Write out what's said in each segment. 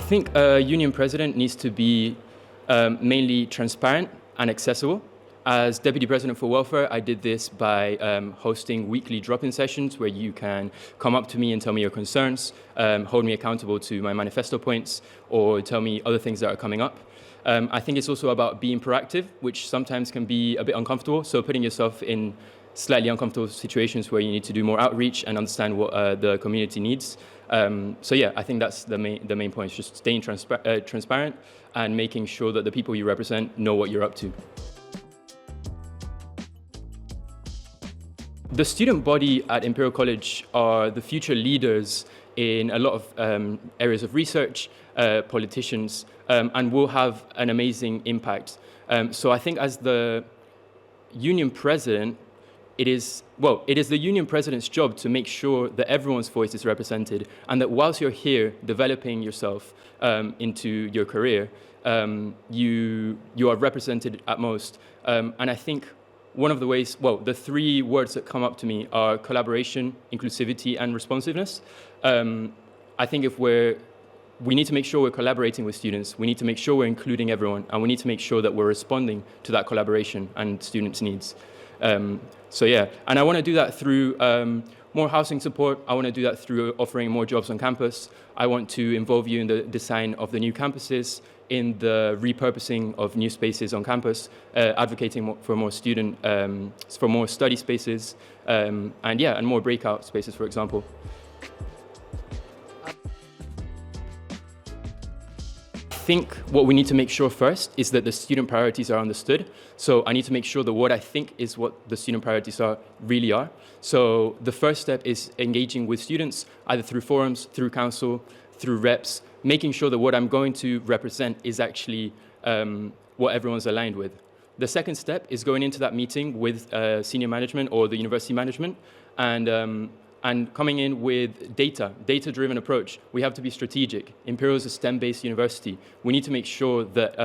think a union president needs to be mainly transparent and accessible. As Deputy President for Welfare, I did this by hosting weekly drop-in sessions where you can come up to me and tell me your concerns, hold me accountable to my manifesto points, or tell me other things that are coming up. I think it's also about being proactive, which sometimes can be a bit uncomfortable. So putting yourself in slightly uncomfortable situations where you need to do more outreach and understand what the community needs. So yeah, I think that's the main point, is just staying transparent and making sure that the people you represent know what you're up to. The student body at Imperial College are the future leaders in a lot of areas of research, politicians, and will have an amazing impact. So I think as the union president, it is the union president's job to make sure that everyone's voice is represented, and that whilst you're here developing yourself into your career, you are represented at most. And I think one of the ways, the three words that come up to me are collaboration, inclusivity, and responsiveness. I think we need to make sure we're collaborating with students, we need to make sure we're including everyone, and we need to make sure that we're responding to that collaboration and students' needs. So yeah, and I want to do that through more housing support. I want to do that through offering more jobs on campus. I want to involve you in the design of the new campuses, in the repurposing of new spaces on campus, advocating for more for more study spaces, and more breakout spaces, for example. I think what we need to make sure first is that the student priorities are understood. So I need to make sure that what I think is what the student priorities really are. So the first step is engaging with students, either through forums, through council, through reps, making sure that what I'm going to represent is actually what everyone's aligned with. The second step is going into that meeting with senior management or the university management and coming in with data-driven approach. We have to be strategic. Imperial is a STEM-based university. We need to make sure that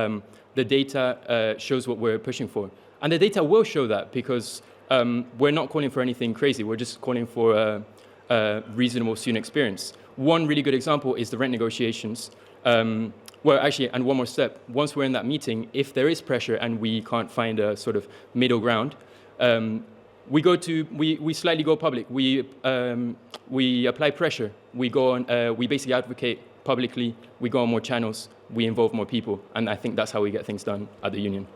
the data shows what we're pushing for. And the data will show that, because we're not calling for anything crazy. We're just calling for a reasonable student experience. One really good example is the rent negotiations. And one more step. Once we're in that meeting, if there is pressure and we can't find a sort of middle ground, we slightly go public. We apply pressure. We basically advocate publicly. We go on more channels. We involve more people, and I think that's how we get things done at the union.